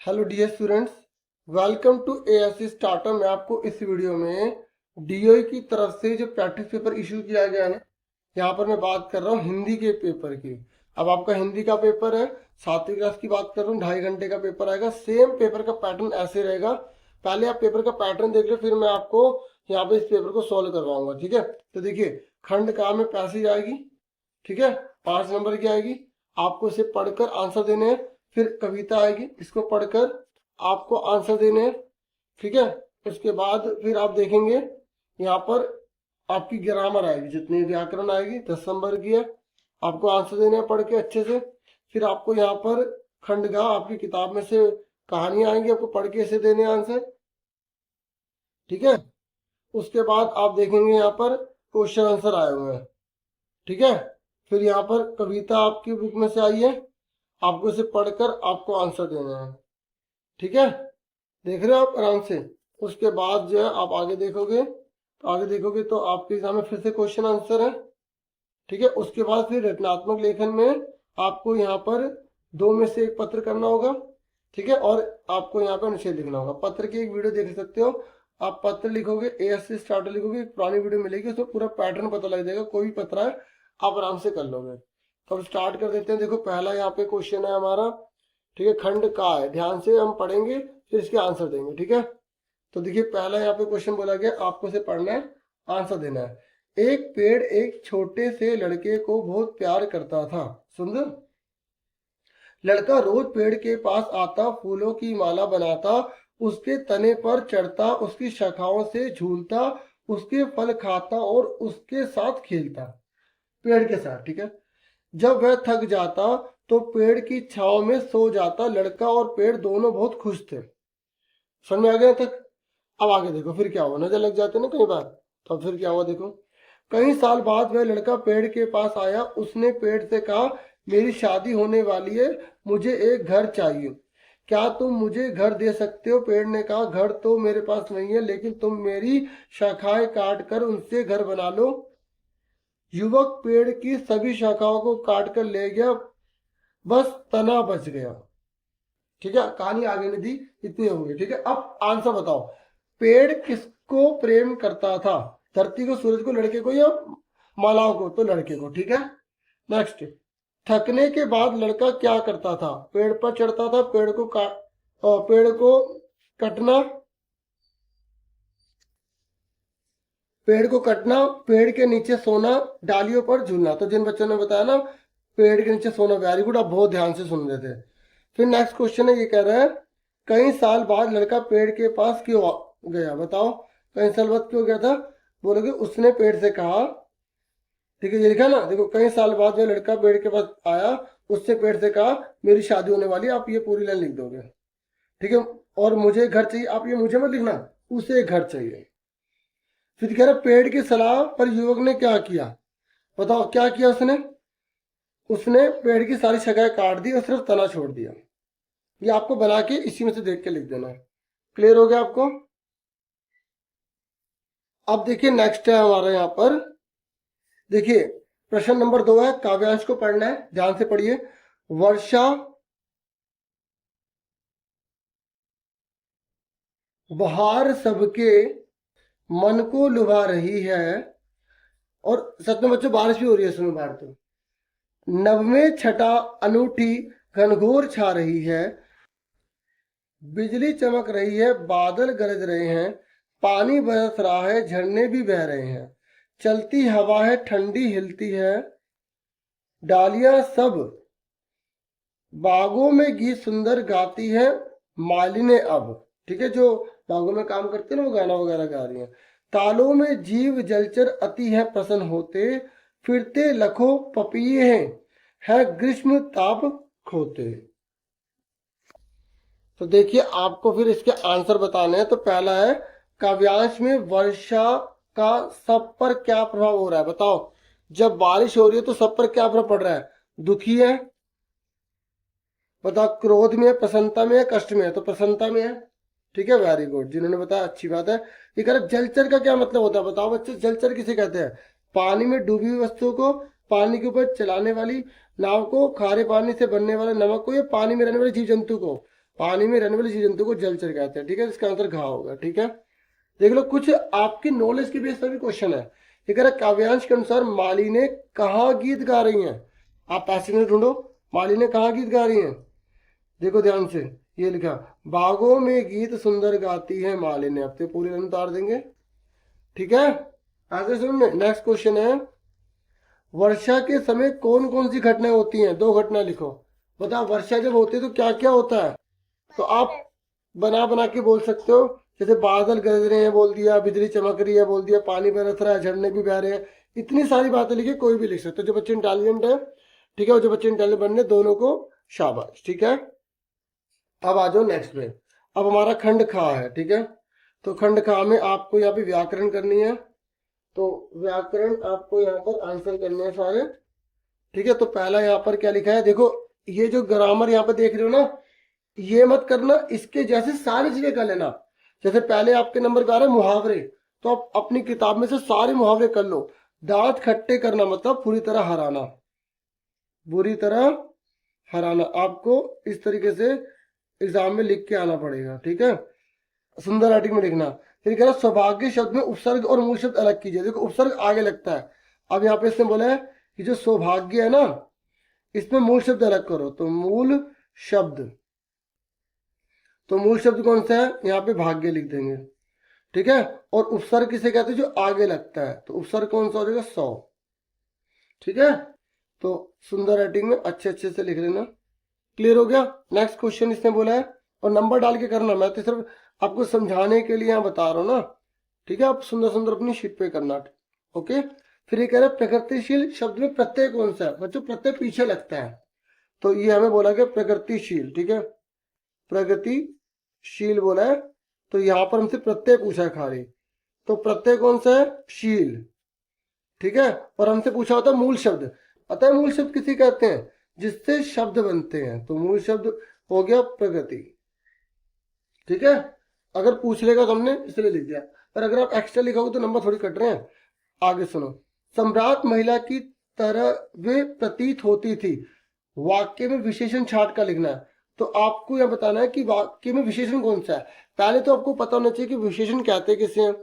Hello dear students, welcome to ASC starter. मैं आपको इस वीडियो में डीओई की तरफ से जो प्रैक्टिस पेपर इशू किया गया है ना, यहाँ पर मैं बात कर रहा हूँ हिंदी के पेपर की। अब आपका हिंदी का पेपर है, 7वीं क्लास की बात कर रहा हूँ, 2.5 घंटे का पेपर आएगा। सेम पेपर का पैटर्न ऐसे रहेगा। पहले आप पेपर का पैटर्न देख लो, फिर मैं आपको यहाँ पे इस पेपर को सॉल्व करवाऊंगा। ठीक है, तो देखिए, खंड का में पैसेज आएगी। ठीक है, 5 नंबर की आएगी। आपको इसे पढ़कर आंसर देने हैं। फिर कविता आएगी, इसको पढ़कर आपको आंसर देने हैं। ठीक है, उसके बाद फिर आप देखेंगे यहाँ पर आपकी ग्रामर आएगी, जितनी व्याकरण आएगी 10 नंबर की है। आपको आंसर देने हैं पढ़ के अच्छे से। फिर आपको यहाँ पर खंडगा आपकी किताब में से कहानियां आएंगी, आपको पढ़ के इसे देने आंसर। ठीक है, उसके बाद आप देखेंगे यहाँ पर क्वेश्चन आंसर आए हुए हैं। ठीक है, फिर यहाँ पर कविता आपकी बुक में से आई है, आपको इसे पढ़कर आपको आंसर देना है। ठीक है, देख रहे हो आप आराम से। उसके बाद जो है आप आगे देखोगे, तो आगे देखोगे तो आपके एग्जाम में फिर से क्वेश्चन आंसर है। ठीक है, उसके बाद फिर रचनात्मक लेखन में आपको यहाँ पर 2 में से 1 पत्र करना होगा। ठीक है, और आपको यहाँ पर अनुच्छेद लिखना होगा। पत्र की एक वीडियो देख सकते हो, आप पत्र लिखोगे, एएससी स्टार्टर लिखोगे, एक पुरानी वीडियो मिलेगी, उसमें पूरा पैटर्न पता लग जाएगा। कोई भी पत्र है आप आराम से कर लोगे। तो अब स्टार्ट कर देते हैं। देखो, पहला यहाँ पे क्वेश्चन है हमारा। ठीक है, खंड का है, ध्यान से हम पढ़ेंगे फिर इसके आंसर देंगे। ठीक है, तो देखिए, पहला यहाँ पे क्वेश्चन बोला गया, आपको इसे पढ़ना है, आंसर देना है। एक पेड़ एक छोटे से लड़के को बहुत प्यार करता था। सुंदर लड़का रोज पेड़ के पास आता, फूलों की माला बनाता, उसके तने पर चढ़ता, उसकी शाखाओं से झूलता, उसके फल खाता और उसके साथ खेलता। पेड़ के साथ। ठीक है, जब वह थक जाता तो पेड़ की छांव में सो जाता। लड़का और पेड़ दोनों बहुत खुश थे। समझ में आ गया तक? अब आगे देखो फिर क्या हुआ। नजर लग जाते ना कई बार, तो फिर क्या हुआ देखो। कई साल बाद वह लड़का पेड़ के पास आया। उसने पेड़ से कहा, मेरी शादी होने वाली है, मुझे एक घर चाहिए, क्या तुम मुझे घर दे सकते हो? पेड़ ने कहा, घर तो मेरे पास नहीं है, लेकिन तुम मेरी शाखाएं काट कर उनसे घर बना लो। युवक पेड़ की सभी शाखाओं को काट कर ले गया, बस तना बच गया। ठीक है, कहानी आगे नहीं दी, इतनी होंगी। ठीक है, अब आंसर बताओ। पेड़ किसको प्रेम करता था? धरती को, सूरज को, लड़के को या मालाओं को? तो लड़के को। ठीक है, नेक्स्ट। थकने के बाद लड़का क्या करता था? पेड़ पर चढ़ता था, पेड़ को कटना, पेड़ को कटना, पेड़ के नीचे सोना, डालियों पर झूलना। तो जिन बच्चों ने बताया ना पेड़ के नीचे सोना, वेरी गुड, आप बहुत ध्यान से सुन रहे थे। फिर नेक्स्ट क्वेश्चन है, ये कह रहा है कई साल बाद लड़का पेड़ के पास क्यों गया? बताओ, कई साल बाद क्यों गया था? बोलोगे उसने पेड़ से कहा। ठीक है, ये लिखा ना, देखो, कई साल बाद वह लड़का पेड़ के पास आया, उससे पेड़ से कहा, मेरी शादी होने वाली है। आप ये पूरी लाइन लिख दोगे। ठीक है, और मुझे घर चाहिए, आप ये मुझे मत लिखना, उसे घर चाहिए। फिर कह रहा पेड़ की सलाह पर युवक ने क्या किया? बताओ क्या किया उसने? उसने पेड़ की सारी शाखाएं काट दी और सिर्फ तना छोड़ दिया। ये आपको बना के इसी में से देख के लिख देना है। क्लियर हो गया आपको? अब देखिए, नेक्स्ट है हमारा यहाँ पर। देखिए, प्रश्न नंबर 2 है, काव्यांश को पढ़ना है, ध्यान से पढ़िए। वर्षा बहार सबके मन को लुभा रही है, और सच में बच्चों बारिश भी हो रही है इसमें बाहर। तो नभ में छटा अनूठी घनघोर छा रही है, बिजली चमक रही है, बादल गरज रहे हैं, पानी बरस रहा है, झरने भी बह रहे हैं, चलती हवा है, ठंडी हिलती है, डालियां सब बागों में गीत सुंदर गाती है, मालिने अब। ठीक है, जो बागों में काम करते हैं ना, वो गाना वगैरह गा रही हैं। तालों में जीव जलचर अति है प्रसन्न होते, फिरते लखों पपीए हैं, है ग्रीष्म ताप खोते। तो देखिए, आपको फिर इसके आंसर बताने हैं। तो पहला है, काव्यांश में वर्षा का सब पर क्या प्रभाव हो रहा है? बताओ, जब बारिश हो रही है तो सब पर क्या प्रभाव पड़ रहा है? दुखी है, बताओ, क्रोध में है, प्रसन्नता में है, कष्ट में है? तो प्रसन्नता में है। ठीक है, वेरी गुड, जिन्होंने बताया अच्छी बात है। ये कह रहा जलचर का क्या मतलब होता है? बताओ बच्चे, जलचर किसे कहते हैं? पानी में डूबी हुई वस्तुओं को, पानी के ऊपर चलाने वाली नाव को, खारे पानी से बनने वाले नमक को, या पानी में रहने वाले जीव जंतु को? पानी में रहने वाले जीव जंतु को जलचर कहते हैं। ठीक है, इसका आंसर घा होगा। ठीक है, देख लो कुछ आपकी नॉलेज के बेस पर भी क्वेश्चन है। ये कह रहा है काव्यांश के अनुसार मालिनी कहाँ गीत गा रही हैं। आप पैसेज में ढूंढो, मालिनी कहाँ गीत गा रही हैं। देखो ध्यान से, ये लिखा बागों में गीत सुंदर गाती है मालिनी। अब तो पूरी लाइन उतार देंगे। ठीक है, आगे सुनिए, नेक्स्ट क्वेश्चन है वर्षा के समय कौन कौन सी घटनाएं होती हैं। दो घटना लिखो। बताओ वर्षा जब होती है तो क्या क्या होता है। तो आप बना बना के बोल सकते हो, जैसे बादल गरज रहे हैं बोल दिया, बिजली चमक रही है बोल दिया, पानी बरस रहा है, झरने भी बह रहे हैं। इतनी सारी बातें लिखी, कोई भी लिख सकते हो। जो बच्चे इंटेलिजेंट है, ठीक है, और जो बच्चे इंटेलिजेंट बनने, दोनों को शाबाश। ठीक है, अब आ जाओ नेक्स्ट पे। अब हमारा खंड खा है। ठीक है, तो खंड खा में आपको यहाँ पे व्याकरण करनी है। तो व्याकरण आपको यहाँ पर आंसर करने हैं सारे। ठीक है, तो पहला यहाँ पर क्या लिखा है, देखो ये जो ग्रामर यहाँ पे देख रहे हो ना, ये मत करना, इसके जैसे सारी चीजें कर लेना। जैसे पहले आपके नंबर पे आ रहे मुहावरे, तो आप अपनी किताब में से सारे मुहावरे कर लो। दांत खट्टे करना मतलब पूरी तरह हराना, बुरी तरह हराना, आपको इस तरीके से एग्जाम में लिख के आना पड़ेगा। ठीक है, सुंदर राइटिंग में लिखना। फिर कह रहा सौभाग्य शब्द में उपसर्ग और मूल शब्द अलग कीजिए। देखो उपसर्ग आगे लगता है। अब यहाँ पे इसने बोला है कि जो सौभाग्य है ना, इसमें मूल शब्द अलग करो। तो मूल शब्द, तो मूल शब्द कौन सा है, यहाँ पे भाग्य लिख देंगे। ठीक है, और उपसर्ग किसे कहते हैं, जो आगे लगता है। तो उपसर्ग कौन सा हो जाएगा, 100। ठीक है, तो सुंदर राइटिंग में अच्छे अच्छे से लिख लेना। क्लियर हो गया। नेक्स्ट क्वेश्चन इसने बोला है, और नंबर डाल के करना, मैं तो सिर्फ आपको समझाने के लिए यहाँ बता रहा हूँ ना। ठीक है, आप सुंदर सुंदर अपनी शीट पे करना। ओके, फिर ये कह रहा है प्रकृतिशील शब्द में प्रत्यय कौन सा है। बच्चों प्रत्यय पीछे लगता है, तो ये हमें बोला गया प्रगतिशील। ठीक है, प्रगतिशील बोला है, तो यहां पर हमसे प्रत्यय पूछा है खाली। तो प्रत्यय कौन सा है, शील। ठीक है, और हमसे पूछा होता है मूल शब्द। अतः मूल शब्द किसे कहते हैं, जिससे शब्द बनते हैं। तो मूल शब्द हो गया प्रगति। ठीक है, अगर पूछ लेगा तो हमने इसलिए लिख दिया, पर अगर आप एक्स्ट्रा लिखोगे तो नंबर थोड़ी कट रहे हैं। आगे सुनो, सम्राट महिला की तरह वे प्रतीत होती थी। वाक्य में विशेषण छाट का लिखना है। तो आपको यह बताना है कि वाक्य में विशेषण कौन सा है। पहले तो आपको पता होना चाहिए कि विशेषण कहते किसे हैं।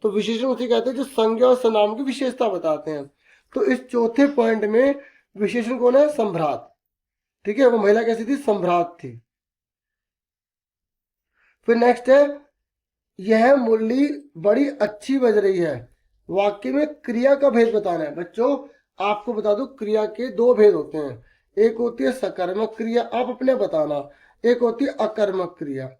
तो विशेषण उसे कहते हैं जो संज्ञा और सर्वनाम की विशेषता बताते हैं। तो इस चौथे पॉइंट में विशेषण कौन है, सम्राट। ठीक है, वो महिला कैसी थी, सम्राट थी। फिर नेक्स्ट है, यह मुरली बड़ी अच्छी बज रही है। वाक्य में क्रिया का भेद बताना है। बच्चों आपको बता दो, क्रिया के दो भेद होते हैं। एक होती है सकर्मक क्रिया, आप अपने बताना। एक होती है अकर्मक क्रिया।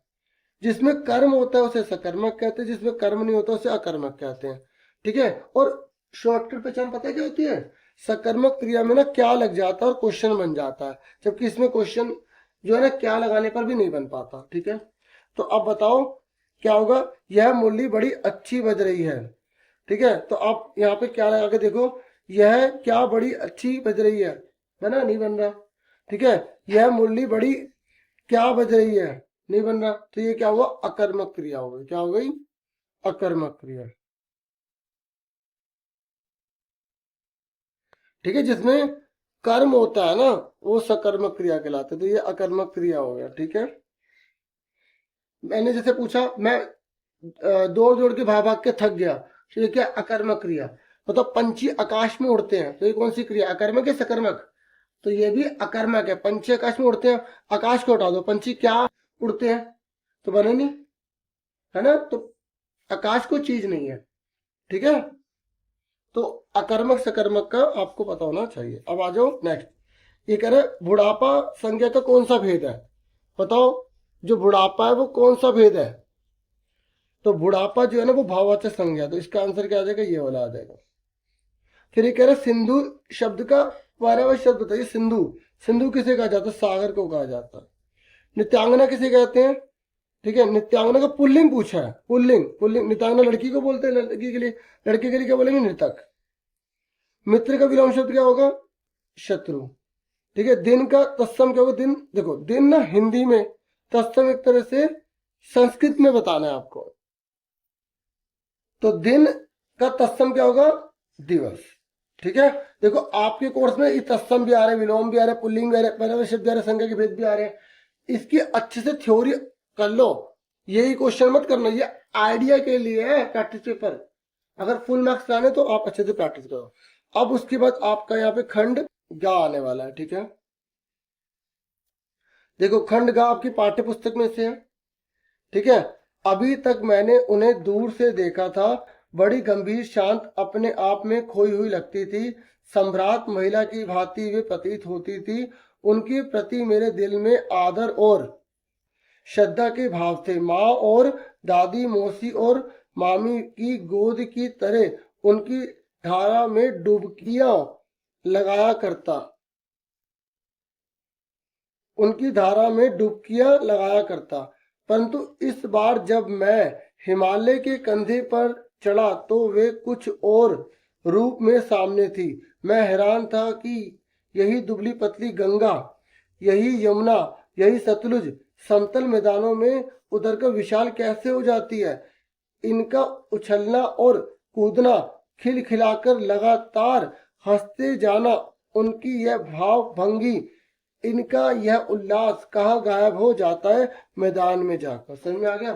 जिसमें कर्म होता है उसे सकर्मक कहते हैं, जिसमें कर्म नहीं होता उसे अकर्मक कहते हैं। ठीक है, और शॉर्टकट पहचान पता है क्या होती है, सकर्मक क्रिया में ना क्या लग जाता है और क्वेश्चन बन जाता है, जबकि इसमें क्वेश्चन जो है ना क्या लगाने पर भी नहीं बन पाता। ठीक है, तो अब बताओ क्या होगा, यह मुरली बड़ी अच्छी बज रही है। ठीक है, तो आप यहाँ पे क्या लगा के देखो, यह क्या बड़ी अच्छी बज रही है, बना नहीं बन रहा। ठीक है, यह मुरली बड़ी क्या बज रही है, नहीं बन रहा। तो ये क्या हुआ, अकर्मक क्रिया हो गई। क्या हो गई, अकर्मक क्रिया। ठीक है, जिसमें कर्म होता है ना वो सकर्मक क्रिया कहलाते, तो ये अकर्मक क्रिया हो गया। ठीक है, मैंने जैसे पूछा, मैं दौड़ दौड़ के भाग भाग के थक गया, तो ये क्या, अकर्मक क्रिया। मतलब पंछी आकाश में उड़ते हैं, तो ये कौन सी क्रिया, अकर्मक है सकर्मक। तो ये भी अकर्मक है। पंछी आकाश में उड़ते हैं, आकाश को हटा दो, पंछी क्या उड़ते हैं, तो बने नहीं, है ना। तो आकाश को चीज नहीं है। ठीक है, तो अकर्मक सकर्मक का आपको पता होना चाहिए। अब आ जाओ नेक्स्ट, ये कह रहे बुढ़ापा संज्ञा का कौन सा भेद है। बताओ, जो बुढ़ापा है वो कौन सा भेद है। तो बुढ़ापा जो है ना वो भाववाचक संज्ञा, तो इसका आंसर क्या आ जाएगा, ये वाला आ जाएगा। फिर ये कह रहे सिंधु शब्द का पर्यायवाची शब्द बताइए। सिंधु, सिंधु किसे कहा जाता है, सागर को कहा जाता है। नित्यांगना किसे कहते हैं। ठीक है, नित्यांगना का पुल्लिंग पूछा है, पुल्लिंग, पुल्लिंग नित्यांगना लड़की को बोलते हैं, लड़की के लिए, लड़के के लिए क्या बोलेंगे, नृतक। मित्र का विलोम शब्द क्या होगा, शत्रु। ठीक है, दिन का तत्सम क्या होगा, दिन। देखो दिन ना हिंदी में, तत्सम एक तरह से संस्कृत में बताना है आपको। तो दिन का तत्सम क्या होगा, दिवस। ठीक है, देखो आपके कोर्स में तत्सम भी आ रहे हैं, विलोम भी आ रहे हैं, पुल्लिंग भी आ रहे हैं, पर्यायवाची शब्द भी आ रहे हैं, संज्ञा के भेद भी आ रहे हैं। इसकी अच्छे से थ्योरी कर लो, यही क्वेश्चन मत करना, ये आइडिया के लिए है प्रैक्टिस पेपर। अगर फुल मार्क्स लाने तो आप अच्छे से प्रैक्टिस करो। अब उसके बाद आपका यहाँ पे खंड गा आने वाला है, ठीक है। देखो खंड गा आपकी पाठ्य पुस्तक में से है, ठीक है। अभी तक मैंने उन्हें दूर से देखा था, बड़ी गंभीर शांत अपने आप में खोई हुई लगती थी, सम्राट महिला की भांति वे प्रतीत होती थी। उनके प्रति मेरे दिल में आदर और श्रद्धा के भाव थे। माँ और दादी, मौसी और मामी की गोद की तरह उनकी धारा में डुबकियां लगाया करता उनकी धारा में डुबकियां लगाया करता। परंतु इस बार जब मैं हिमालय के कंधे पर चढ़ा तो वे कुछ और रूप में सामने थी। मैं हैरान था कि यही दुबली पतली गंगा, यही यमुना, यही सतलुज समतल मैदानों में उतरकर विशाल कैसे हो जाती है। इनका उछलना और कूदना, खिलखिलाकर लगातार हंसते जाना, उनकी यह भाव भंगी, इनका यह उल्लास कहाँ गायब हो जाता है मैदान में जाकर। समझ में आ गया।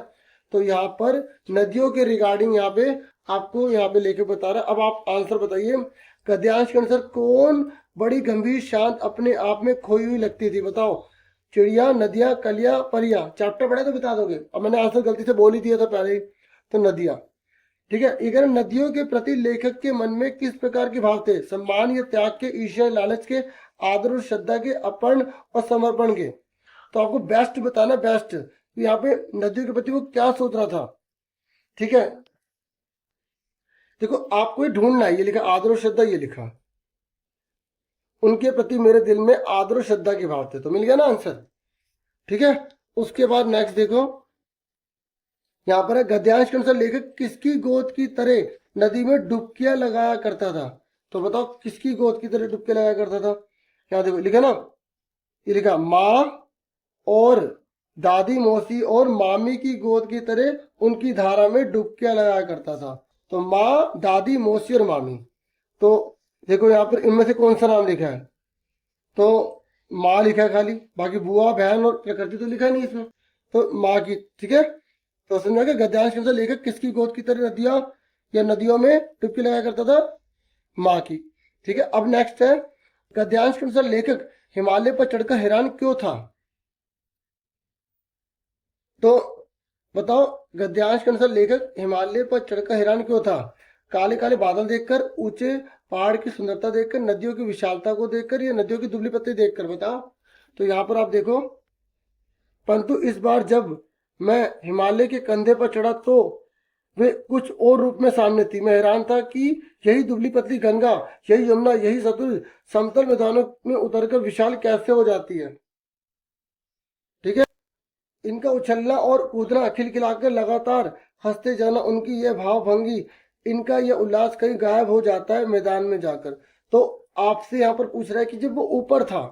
तो यहाँ पर नदियों के रिगार्डिंग यहाँ पे आपको यहाँ पे लेके बता रहा है। अब आप आंसर बताइए, गद्यांश के अनुसार कौन बड़ी गंभीर शांत अपने आप में खोई हुई लगती थी, बताओ। चिड़िया, नदियां, कलियां, परियां। चैप्टर पढ़े तो बता दोगे। अब मैंने आंसर गलती से बोल ही दिया था पहले ही, तो नदियां, ठीक है। ये नदियों के प्रति लेखक के मन में किस प्रकार के भाव थे, सम्मान या त्याग के, ईर्ष्या, लालच के, आदर और श्रद्धा के, अर्पण और समर्पण के। तो आपको बेस्ट बताना, बेस्ट। यहाँ पे नदियों के प्रति वो क्या सोच रहा था, ठीक है। देखो आपको ये ढूंढना है, ये लिखा आदर और श्रद्धा, ये लिखा उनके प्रति मेरे दिल में आदर और श्रद्धा के भाव थे, तो मिल गया ना आंसर, ठीक है। उसके बाद नेक्स्ट देखो, यहाँ पर है गद्यांश के अनुसार लेखक किसकी गोद की तरह नदी में डुबकियां लगाया करता था। तो बताओ किसकी गोद की तरह डुबकियां लगाया करता था। यहाँ देखो लिखा ना, ये लिखा माँ और दादी, मौसी और मामी की गोद की तरह उनकी धारा में डुबकियां लगाया करता था। तो माँ, दादी, मौसी और मामी। तो देखो यहाँ पर इनमें से कौन सा नाम लिखा है, तो माँ लिखा है खाली, बाकी बुआ, बहन और प्रकृति तो लिखा नहीं इसमें, तो माँ की, ठीक है। तो समझा कि गद्यांश के अनुसार लेखक किसकी गोद की तरह नदियां या नदियों में डुबकी लगाया करता था, माँ की, ठीक है। अब नेक्स्ट है, गद्यांश के अनुसार लेखक हिमालय पर चढ़कर हैरान क्यों था। तो बताओ गद्यांश के अनुसार लेखक हिमालय पर चढ़कर हैरान क्यों था। काले काले बादल देखकर, ऊंचे पहाड़ की सुंदरता देखकर, नदियों की विशालता को देखकर, या नदियों की दुबली पत्ती देखकर, बताओ। तो यहाँ पर आप देखो, परंतु इस बार जब मैं हिमालय के कंधे पर चढ़ा तो वे कुछ और रूप में सामने थी। मैं हैरान था कि यही दुबली पतली गंगा, यही यमुना, यही सतलुज समतल मैदानों में उतरकर विशाल कैसे हो जाती है, ठीक है। इनका उछलना और कूदना, खिलखिलाकर लगातार हंसते जाना, उनकी यह भाव भंगी, इनका यह उल्लास कहीं गायब हो जाता है मैदान में जाकर। तो आपसे यहाँ पर पूछ रहा है कि जब वो ऊपर था,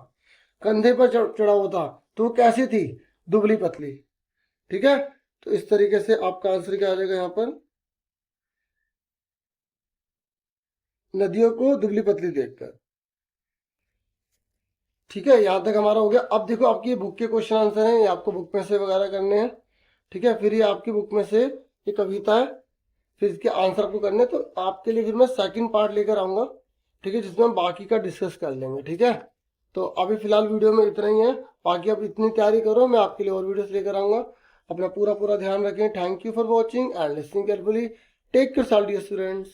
कंधे पर चढ़ा हुआ था, तो वो कैसी थी, दुबली पतली, ठीक है। तो इस तरीके से आपका आंसर क्या आ जाएगा यहाँ पर, नदियों को दुबली पतली देखकर, ठीक है। यहाँ तक हमारा हो गया। अब देखो आपकी बुक के क्वेश्चन आंसर हैं, ये आपको बुक में से वगैरह करने हैं, ठीक है। फिर ये आपकी बुक में से ये कविता है, फिर इसके आंसर आपको करने, तो आपके लिए फिर मैं सेकंड पार्ट लेकर आऊँगा, ठीक है, जिसमें हम बाकी का डिस्कस कर लेंगे, ठीक है। तो अभी फिलहाल वीडियो में इतना ही है, बाकी आप इतनी तैयारी करो, मैं आपके लिए और वीडियोस लेकर आऊँगा। अपना पूरा ध्यान रखें। Thank you for watching and listening carefully. Take care dear students.